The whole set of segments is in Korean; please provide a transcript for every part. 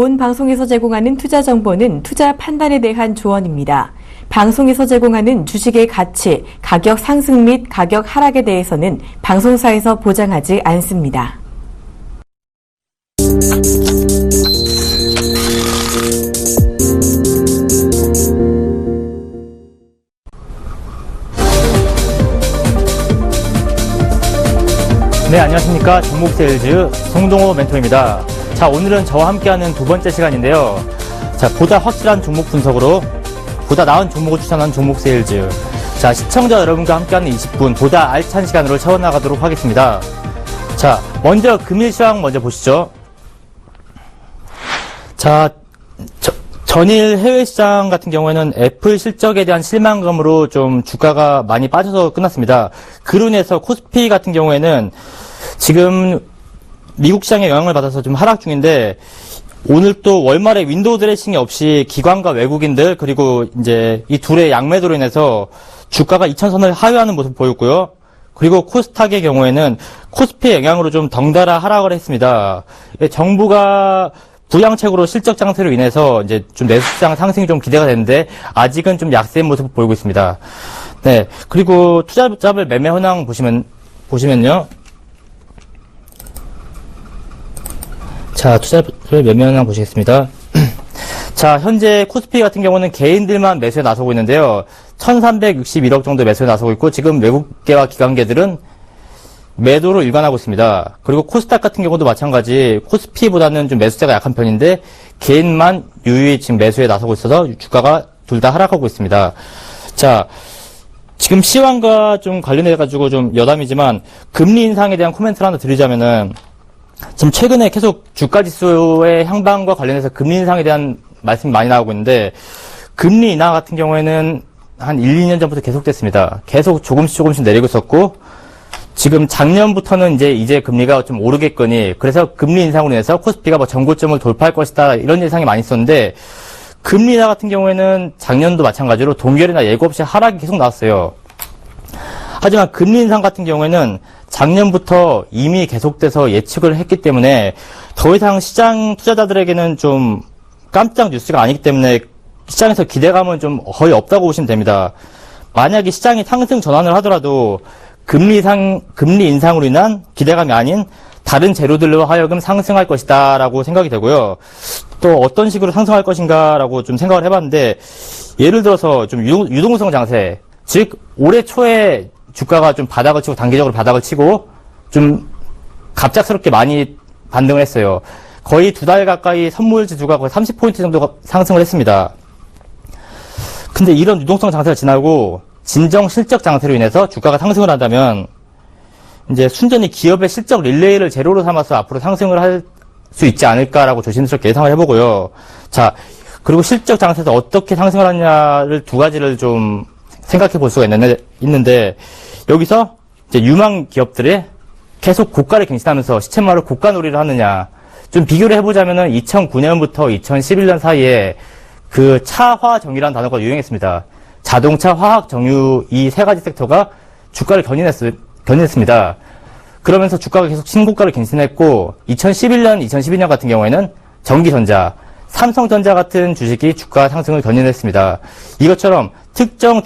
본 방송에서 제공하는 투자 정보는 투자 판단에 대한 조언입니다. 방송에서 제공하는 주식의 가치, 가격 상승 및 가격 하락에 대해서는 방송사에서 보장하지 않습니다. 네, 안녕하십니까. 종목세일즈 송동호 멘토입니다. 자, 오늘은 저와 함께하는 두 번째 시간인데요. 자, 보다 확실한 종목 분석으로 보다 나은 종목을 추천하는 종목세일즈. 자, 시청자 여러분과 함께하는 20분 보다 알찬 시간으로 채워나가도록 하겠습니다. 자, 먼저 금일 시황 먼저 보시죠. 자, 전일 해외 시장 같은 경우에는 애플 실적에 대한 실망감으로 좀 주가가 많이 빠져서 끝났습니다. 그로 인해서 코스피 같은 경우에는 지금 미국 시장의 영향을 받아서 좀 하락 중인데, 오늘 또 월말에 윈도우 드레싱이 없이 기관과 외국인들 그리고 이제 이 둘의 양매도로 인해서 주가가 2000선을 하회하는 모습을 보였고요. 그리고 코스닥의 경우에는 코스피의 영향으로 좀 덩달아 하락을 했습니다. 정부가 부양책으로 실적 장세로 인해서 이제 좀 내수시장 상승이 좀 기대가 되는데 아직은 좀 약세인 모습을 보이고 있습니다. 네. 그리고 투자잡을 매매 현황 보시면요. 자, 투자잡을 매매 현황 보시겠습니다. 자, 현재 코스피 같은 경우는 개인들만 매수에 나서고 있는데요. 1361억 정도 매수에 나서고 있고, 지금 외국계와 기관계들은 매도로 일관하고 있습니다. 그리고 코스닥 같은 경우도 마찬가지, 코스피보다는 좀 매수세가 약한 편인데 개인만 유유히 지금 매수에 나서고 있어서 주가가 둘 다 하락하고 있습니다. 자, 지금 시황과 좀 관련해가지고 좀 여담이지만 금리 인상에 대한 코멘트를 하나 드리자면은, 지금 최근에 계속 주가지수의 향방과 관련해서 금리 인상에 대한 말씀이 많이 나오고 있는데, 금리 인하 같은 경우에는 한 1, 2년 전부터 계속됐습니다. 계속 조금씩 내리고 있었고, 지금 작년부터는 이제 금리가 좀 오르겠거니, 그래서 금리 인상으로 인해서 코스피가 뭐 전고점을 돌파할 것이다, 이런 예상이 많이 있었는데, 금리 인하 같은 경우에는 작년도 마찬가지로 동결이나 예고 없이 하락이 계속 나왔어요. 하지만 금리 인상 같은 경우에는 작년부터 이미 계속돼서 예측을 했기 때문에 더 이상 시장 투자자들에게는 좀 깜짝 뉴스가 아니기 때문에 시장에서 기대감은 좀 거의 없다고 보시면 됩니다. 만약에 시장이 상승 전환을 하더라도 금리 인상으로 인한 기대감이 아닌 다른 재료들로 하여금 상승할 것이다 라고 생각이 되고요. 또 어떤 식으로 상승할 것인가 라고 좀 생각을 해봤는데, 예를 들어서 좀 유동성 장세, 즉 올해 초에 주가가 좀 바닥을 치고 단기적으로 바닥을 치고 좀 갑작스럽게 많이 반등을 했어요. 거의 두 달 가까이 선물 지수가 거의 30포인트 정도가 상승을 했습니다. 근데 이런 유동성 장세가 지나고 진정 실적 장세로 인해서 주가가 상승을 한다면 이제 순전히 기업의 실적 릴레이를 재료로 삼아서 앞으로 상승을 할 수 있지 않을까라고 조심스럽게 예상을 해보고요. 자, 그리고 실적 장세에서 어떻게 상승을 하느냐를 두 가지를 좀 생각해 볼 수가 있는데 여기서 이제 유망 기업들이 계속 고가를 갱신하면서 시쳇말로 고가 놀이를 하느냐, 좀 비교를 해보자면은 2009년부터 2011년 사이에 그 차화정유라는 단어가 유행했습니다. 자동차, 화학, 정유 이 세 가지 섹터가 주가를 견인했습니다. 그러면서 주가가 계속 신고가를 갱신했고 2011년, 2012년 같은 경우에는 전기전자, 삼성전자 같은 주식이 주가 상승을 견인했습니다. 이것처럼 특정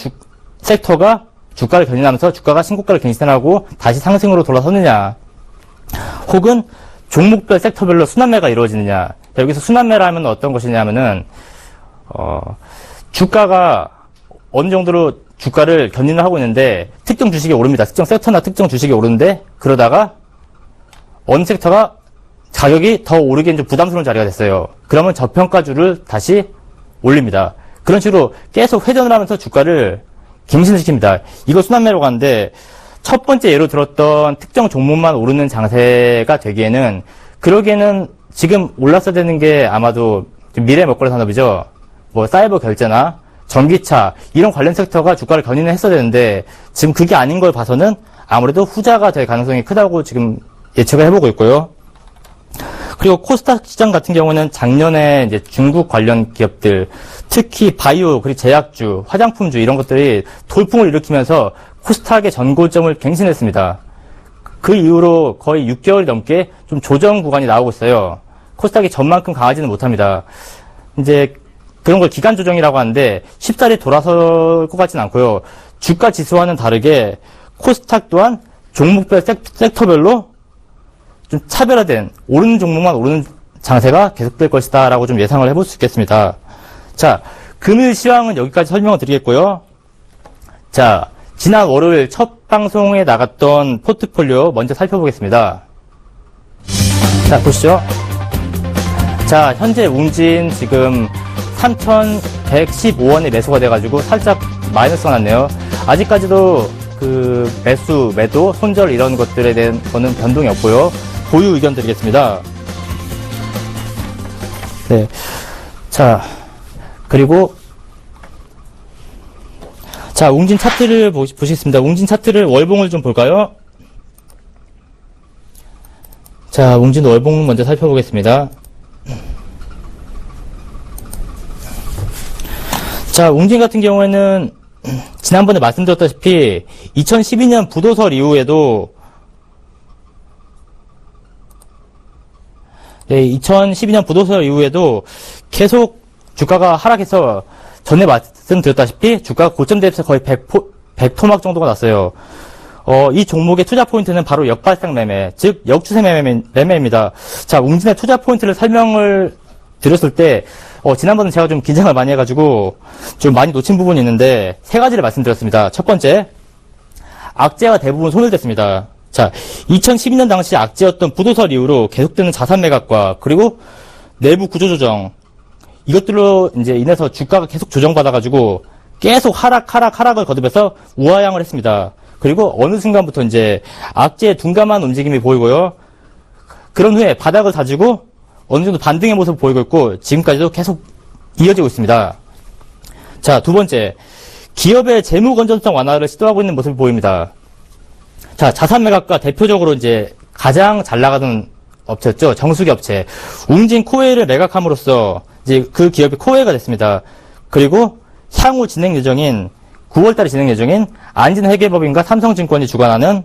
섹터가 주가를 견인하면서 주가가 신고가를 갱신하고 다시 상승으로 돌아서느냐, 혹은 종목별 섹터별로 순환매가 이루어지느냐. 여기서 순환매라 하면 어떤 것이냐면은 주가가 어느 정도로 주가를 견인을 하고 있는데 특정 주식이 오릅니다. 특정 섹터나 특정 주식이 오르는데, 그러다가 어느 섹터가 가격이 더 오르기엔 좀 부담스러운 자리가 됐어요. 그러면 저평가주를 다시 올립니다. 그런 식으로 계속 회전을 하면서 주가를 갱신시킵니다. 이거 순환매라고 하는데, 첫 번째 예로 들었던 특정 종목만 오르는 장세가 되기에는, 그러기에는 지금 올랐어야 되는 게 아마도 미래 먹거리 산업이죠. 뭐 사이버 결제나 전기차 이런 관련 섹터가 주가를 견인을 했어야 되는데, 지금 그게 아닌 걸 봐서는 아무래도 후자가 될 가능성이 크다고 지금 예측을 해보고 있고요. 그리고 코스닥 시장 같은 경우는 작년에 이제 중국 관련 기업들, 특히 바이오, 그리고 제약주, 화장품주 이런 것들이 돌풍을 일으키면서 코스닥의 전고점을 갱신했습니다. 그 이후로 거의 6개월이 넘게 좀 조정 구간이 나오고 있어요. 코스닥이 전만큼 강하지는 못합니다. 이제 그런 걸 기간 조정이라고 하는데 쉽사리 돌아설 것 같진 않고요. 주가 지수와는 다르게 코스닥 또한 종목별 섹터별로 좀 차별화된 오르는 종목만 오르는 장세가 계속될 것이다 라고 좀 예상을 해볼 수 있겠습니다. 자, 금일 시황은 여기까지 설명을 드리겠고요. 자, 지난 월요일 첫 방송에 나갔던 포트폴리오 먼저 살펴보겠습니다. 자, 보시죠. 자, 현재 웅진 지금 3,115원에 매수가 돼가지고 살짝 마이너스가 났네요. 아직까지도 그 매수, 매도, 손절 이런 것들에 대한 거는 변동이 없고요. 보유 의견 드리겠습니다. 네. 자, 그리고 자, 웅진 차트를 보시겠습니다. 웅진 차트를 월봉을 좀 볼까요? 자, 웅진 월봉 먼저 살펴보겠습니다. 자, 웅진 같은 경우에는 지난번에 말씀드렸다시피 2012년 부도설 이후에도 2012년 부도설 이후에도 계속 주가가 하락해서 전에 말씀드렸다시피 주가가 고점 대비해서 거의 100토막 정도가 났어요. 이 종목의 투자 포인트는 바로 역발상 매매, 즉 역추세 매매입니다. 자, 웅진의 투자 포인트를 설명을 드렸을 때 지난번에 제가 좀 긴장을 많이 해가지고 좀 많이 놓친 부분이 있는데 세 가지를 말씀드렸습니다. 첫 번째, 악재가 대부분 손을 댔습니다. 자, 2012년 당시 악재였던 부도설 이후로 계속되는 자산 매각과 그리고 내부 구조 조정, 이것들로 이제 인해서 주가가 계속 조정받아가지고 계속 하락을 거듭해서 우하향을 했습니다. 그리고 어느 순간부터 이제 악재의 둔감한 움직임이 보이고요. 그런 후에 바닥을 다지고 어느 정도 반등의 모습을 보이고 있고 지금까지도 계속 이어지고 있습니다. 자, 두 번째, 기업의 재무 건전성 완화를 시도하고 있는 모습을 보입니다. 자, 자산 매각과 대표적으로 이제 가장 잘 나가는 업체였죠. 정수기 업체. 웅진 코웨이를 매각함으로써 이제 그 기업이 코웨이가 됐습니다. 그리고 향후 진행 예정인 9월달에 진행 예정인 안진회계법인과 삼성증권이 주관하는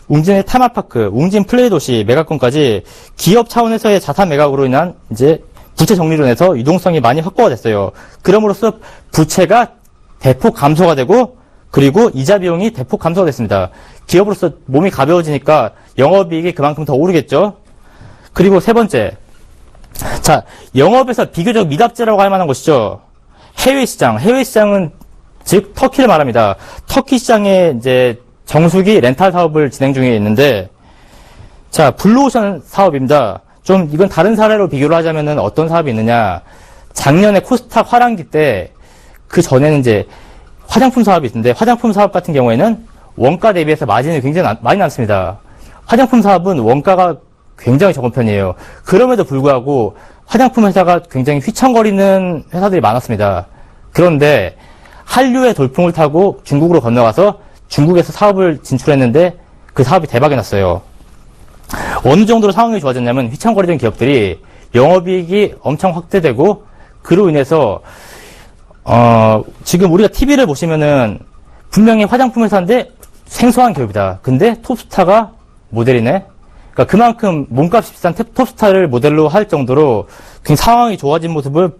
웅진의 테마파크, 웅진 플레이 도시 매각권까지 기업 차원에서의 자산 매각으로 인한 이제 부채 정리로 인해서 유동성이 많이 확보가 됐어요. 그럼으로써 부채가 대폭 감소가 되고 그리고 이자 비용이 대폭 감소가 됐습니다. 기업으로서 몸이 가벼워지니까 영업이익이 그만큼 더 오르겠죠. 그리고 세 번째, 자, 영업에서 비교적 미답재라고 할 만한 것이죠. 해외 시장은 즉 터키를 말합니다. 터키 시장에 이제 정수기 렌탈 사업을 진행 중에 있는데, 자, 블루오션 사업입니다. 좀 이건 다른 사례로 비교를 하자면은 어떤 사업이 있느냐? 작년에 코스닥 화랑기 때 그 전에는 이제 화장품 사업이 있는데 화장품 사업 같은 경우에는 원가 대비해서 마진이 굉장히 많이 났습니다. 화장품 사업은 원가가 굉장히 적은 편이에요. 그럼에도 불구하고 화장품 회사가 굉장히 휘청거리는 회사들이 많았습니다. 그런데 한류의 돌풍을 타고 중국으로 건너가서 중국에서 사업을 진출했는데 그 사업이 대박이 났어요. 어느 정도로 상황이 좋아졌냐면 휘청거리던 기업들이 영업이익이 엄청 확대되고 그로 인해서 지금 우리가 TV를 보시면은 분명히 화장품 회사인데 생소한 기업이다. 근데 톱스타가 모델이네. 그러니까 그만큼 몸값이 비싼 톱스타를 모델로 할 정도로 굉장히 상황이 좋아진 모습을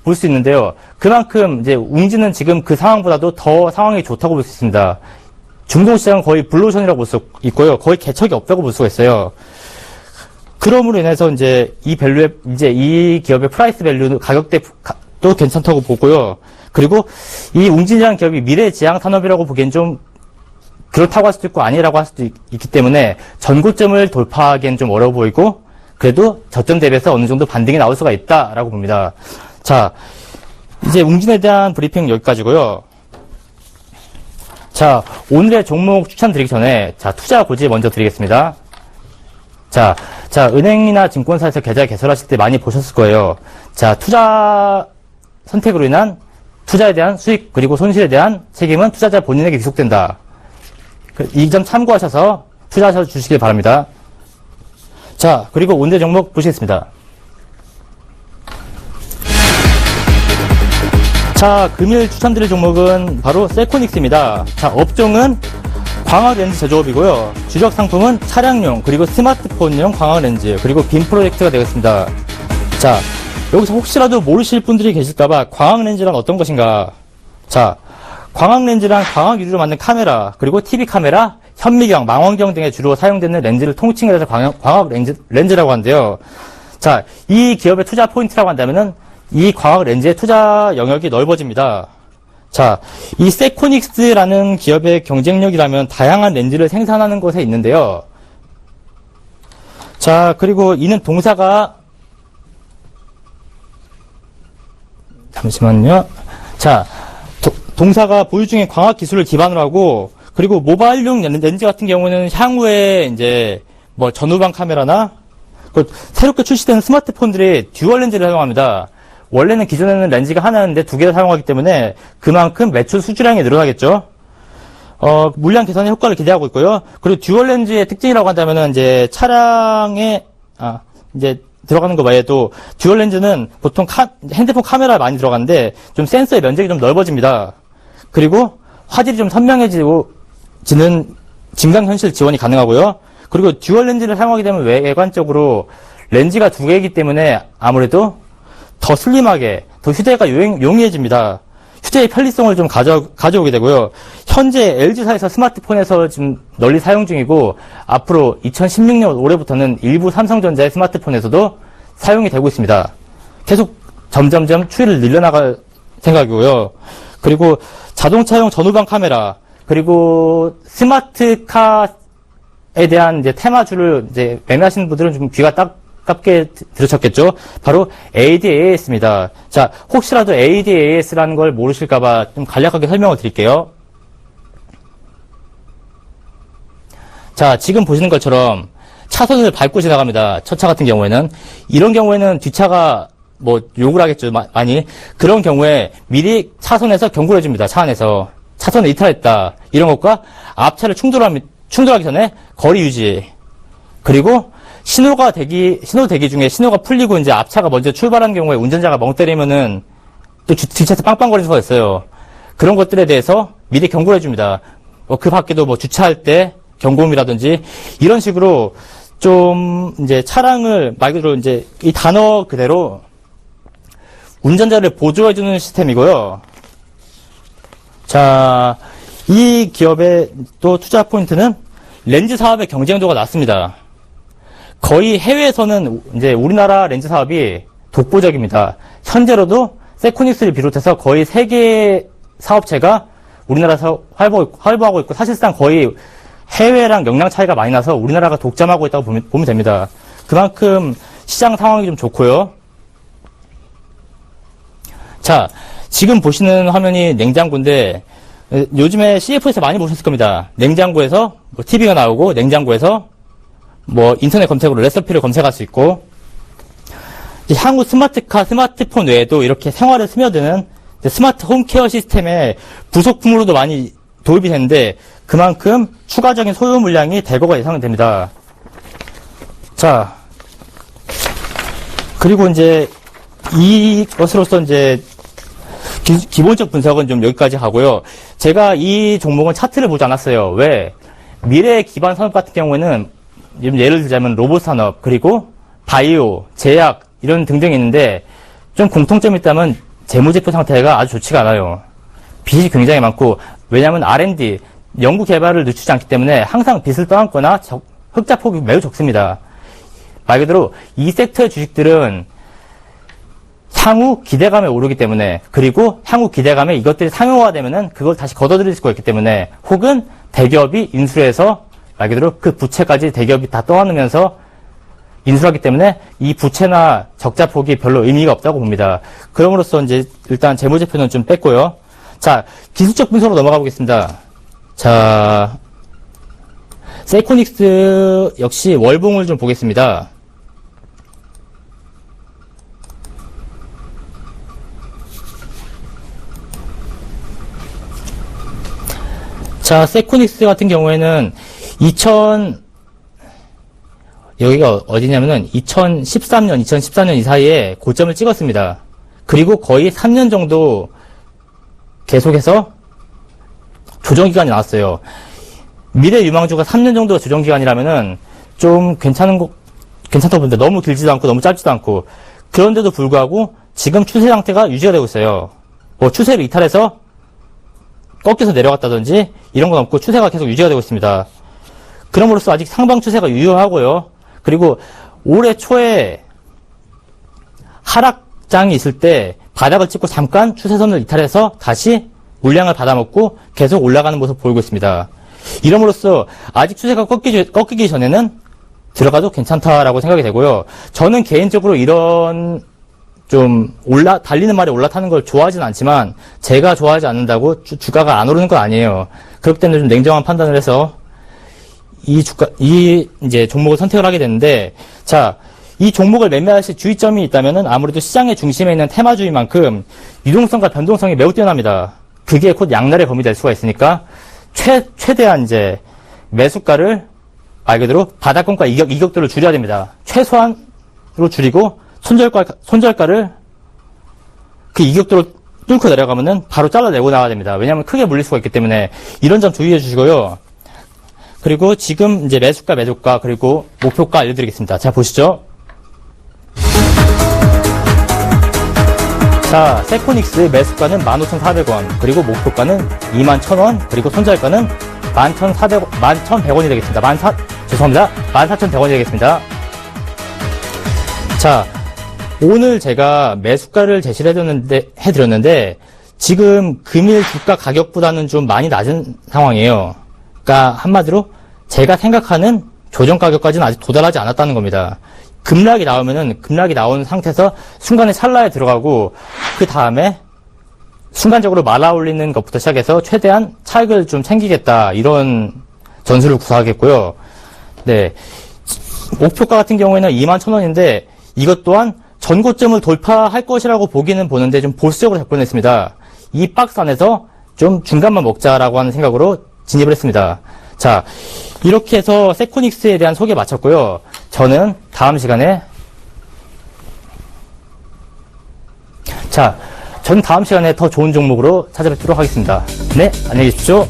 볼 수 있는데요. 그만큼 이제 웅진은 지금 그 상황보다도 더 상황이 좋다고 볼 수 있습니다. 중동시장은 거의 블루오션이라고 볼 수 있고요. 거의 개척이 없다고 볼 수가 있어요. 그럼으로 인해서 이제 이 기업의 프라이스 밸류 가격대도 괜찮다고 보고요. 그리고 이 웅진이라는 기업이 미래지향 산업이라고 보기엔 좀 그렇다고 할 수도 있고 아니라고 할 수도 있기 때문에 전고점을 돌파하기엔 좀 어려워 보이고 그래도 저점 대비해서 어느 정도 반등이 나올 수가 있다라고 봅니다. 자, 이제 웅진에 대한 브리핑 여기까지고요. 자, 오늘의 종목 추천드리기 전에 자, 투자 고지 먼저 드리겠습니다. 자, 은행이나 증권사에서 계좌 개설하실 때 많이 보셨을 거예요. 자, 투자 선택으로 인한 투자에 대한 수익 그리고 손실에 대한 책임은 투자자 본인에게 귀속된다. 이 점 참고하셔서 투자하셔 주시길 바랍니다. 자, 그리고 오늘의 종목 보시겠습니다. 자, 금일 추천드릴 종목은 바로 셀코닉스입니다. 자, 업종은 광학 렌즈 제조업이고요. 주력 상품은 차량용 그리고 스마트폰용 광학 렌즈 그리고 빔 프로젝트가 되겠습니다. 자, 여기서 혹시라도 모르실 분들이 계실까봐 광학 렌즈란 어떤 것인가? 자, 광학 렌즈란 광학 유리로 만든 카메라 그리고 TV 카메라, 현미경, 망원경 등에 주로 사용되는 렌즈를 통칭해서 광학 렌즈라고 하는데요. 자, 이 기업의 투자 포인트라고 한다면은 이 광학 렌즈의 투자 영역이 넓어집니다. 자, 이 세코닉스라는 기업의 경쟁력이라면 다양한 렌즈를 생산하는 곳에 있는데요. 자, 그리고 이는 동사가 잠시만요. 자, 동사가 보유 중인 광학 기술을 기반으로 하고, 그리고 모바일용 렌즈 같은 경우는 향후에 이제 뭐 전후방 카메라나 새롭게 출시되는 스마트폰들이 듀얼 렌즈를 사용합니다. 원래는 기존에는 렌즈가 하나였는데 두 개를 사용하기 때문에 그만큼 매출 수주량이 늘어나겠죠. 물량 개선의 효과를 기대하고 있고요. 그리고 듀얼 렌즈의 특징이라고 한다면은 이제 차량에 이제 들어가는 거 말고도 듀얼 렌즈는 보통 핸드폰 카메라 많이 들어가는데 좀 센서의 면적이 좀 넓어집니다. 그리고 화질이 좀 선명해지는 증강현실 지원이 가능하고요. 그리고 듀얼 렌즈를 사용하게 되면 외관적으로 렌즈가 두 개이기 때문에 아무래도 더 슬림하게, 더 휴대가 용이해집니다. 휴대의 편리성을 좀 가져오게 되고요. 현재 LG사에서 스마트폰에서 지금 널리 사용 중이고, 앞으로 2016년 올해부터는 일부 삼성전자의 스마트폰에서도 사용이 되고 있습니다. 계속 점점점 추이를 늘려나갈 생각이고요. 그리고 자동차용 전후방 카메라, 그리고 스마트카에 대한 이제 테마주를 이제 매매하시는 분들은 좀 귀가 가깝게 들으셨겠죠? 바로 ADAS입니다. 자, 혹시라도 ADAS라는 걸 모르실까봐 좀 간략하게 설명을 드릴게요. 자, 지금 보시는 것처럼 차선을 밟고 지나갑니다. 첫 차 같은 경우에는. 이런 경우에는 뒷차가 뭐 욕을 하겠죠, 많이. 그런 경우에 미리 차선에서 경고를 해줍니다. 차 안에서. 차선을 이탈했다. 이런 것과 앞차를 충돌하기 전에 거리 유지. 그리고 신호 대기 중에 신호가 풀리고 이제 앞차가 먼저 출발하는 경우에 운전자가 멍 때리면은 또 뒷차에서 빵빵거리는 수가 있어요. 그런 것들에 대해서 미리 경고를 해줍니다. 그 밖에도 뭐 주차할 때 경고음이라든지 이런 식으로 좀 이제 차량을 말 그대로 이제 이 단어 그대로 운전자를 보조해주는 시스템이고요. 자, 이 기업의 또 투자 포인트는 렌즈 사업의 경쟁도가 낮습니다. 거의 해외에서는 이제 우리나라 렌즈 사업이 독보적입니다. 현재로도 세코닉스를 비롯해서 거의 3개의 사업체가 우리나라에서 활보하고 있고 사실상 거의 해외랑 역량 차이가 많이 나서 우리나라가 독점하고 있다고 보면 됩니다. 그만큼 시장 상황이 좀 좋고요. 자, 지금 보시는 화면이 냉장고인데 요즘에 CF에서 많이 보셨을 겁니다. 냉장고에서 뭐 TV가 나오고 냉장고에서 뭐 인터넷 검색으로 레시피를 검색할 수 있고 향후 스마트카, 스마트폰 외에도 이렇게 생활에 스며드는 스마트 홈케어 시스템의 부속품으로도 많이 도입이 되는데 그만큼 추가적인 소요 물량이 될 거가 예상됩니다. 자, 그리고 이제 이것으로서 이제 기본적 분석은 좀 여기까지 하고요. 제가 이 종목은 차트를 보지 않았어요. 왜? 미래 기반 산업 같은 경우에는 예를 들자면 로봇 산업, 그리고 바이오, 제약 이런 등등이 있는데 좀 공통점이 있다면 재무제표 상태가 아주 좋지가 않아요. 빚이 굉장히 많고 왜냐하면 R&D, 연구 개발을 늦추지 않기 때문에 항상 빚을 떠안거나 흑자 폭이 매우 적습니다. 말 그대로 이 섹터의 주식들은 향후 기대감에 오르기 때문에 그리고 향후 기대감에 이것들이 상용화되면은 그걸 다시 걷어들일 수가 있기 때문에 혹은 대기업이 인수해서 말 그대로 그 부채까지 대기업이 다 떠안으면서 인수하기 때문에 이 부채나 적자 폭이 별로 의미가 없다고 봅니다. 그럼으로써 이제 일단 재무제표는 좀 뺐고요. 자, 기술적 분석으로 넘어가 보겠습니다. 자, 세이코닉스 역시 월봉을 좀 보겠습니다. 자, 세코닉스 같은 경우에는 여기가 어디냐면은 2013년 이 사이에 고점을 찍었습니다. 그리고 거의 3년 정도 계속해서 조정 기간이 나왔어요. 미래 유망주가 3년 정도 조정 기간이라면은 좀 괜찮다고 보는데 너무 길지도 않고 너무 짧지도 않고 그런데도 불구하고 지금 추세 상태가 유지가 되고 있어요. 뭐 추세를 이탈해서 꺾여서 내려갔다든지 이런 건 없고 추세가 계속 유지가 되고 있습니다. 그럼으로써 아직 상방 추세가 유효하고요. 그리고 올해 초에 하락장이 있을 때 바닥을 찍고 잠깐 추세선을 이탈해서 다시 물량을 받아먹고 계속 올라가는 모습 보이고 있습니다. 이럼으로써 아직 추세가 꺾이기 전에는 들어가도 괜찮다라고 생각이 되고요. 저는 개인적으로 이런 좀 달리는 말에 올라타는 걸 좋아하진 않지만 제가 좋아하지 않는다고 주가가 안 오르는 건 아니에요. 그렇기 때문에 좀 냉정한 판단을 해서 이제 종목을 선택을 하게 됐는데, 자, 이 종목을 매매하실 주의점이 있다면은 아무래도 시장의 중심에 있는 테마주의만큼 유동성과 변동성이 매우 뛰어납니다. 그게 곧 양날의 검이 될 수가 있으니까 최대한 이제 매수가를 말 그대로 바닥권과 이격도를 줄여야 됩니다. 최소한으로 줄이고 손절가를 그 이격도로 뚫고 내려가면은 바로 잘라내고 나와야 됩니다. 왜냐하면 크게 물릴 수가 있기 때문에 이런 점 주의해 주시고요. 그리고 지금 이제 매수가, 매도가, 그리고 목표가 알려드리겠습니다. 자, 보시죠. 자, 세코닉스 매수가는 15,400원, 그리고 목표가는 21,000원, 그리고 손절가는 11,100원이 되겠습니다. 14,100원이 되겠습니다. 자, 오늘 제가 매수가를 제시를 해드렸는데, 지금 금일 주가 가격보다는 좀 많이 낮은 상황이에요. 그러니까 한마디로 제가 생각하는 조정 가격까지는 아직 도달하지 않았다는 겁니다. 급락이 나온 상태에서 순간에 찰나에 들어가고 그 다음에 순간적으로 말아 올리는 것부터 시작해서 최대한 차익을 좀 챙기겠다 이런 전술을 구사하겠고요. 네, 목표가 같은 경우에는 21,000원인데 이것 또한 전고점을 돌파할 것이라고 보는데 좀 보수적으로 접근했습니다. 이 박스 안에서 좀 중간만 먹자라고 하는 생각으로 진입을 했습니다. 자, 이렇게 해서 세코닉스에 대한 소개 마쳤고요. 저는 다음 시간에 더 좋은 종목으로 찾아뵙도록 하겠습니다. 네, 안녕히 계십시오.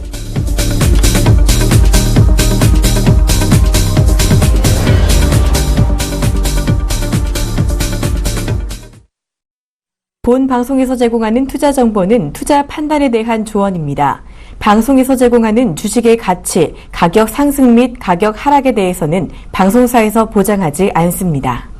본 방송에서 제공하는 투자 정보는 투자 판단에 대한 조언입니다. 방송에서 제공하는 주식의 가치, 가격 상승 및 가격 하락에 대해서는 방송사에서 보장하지 않습니다.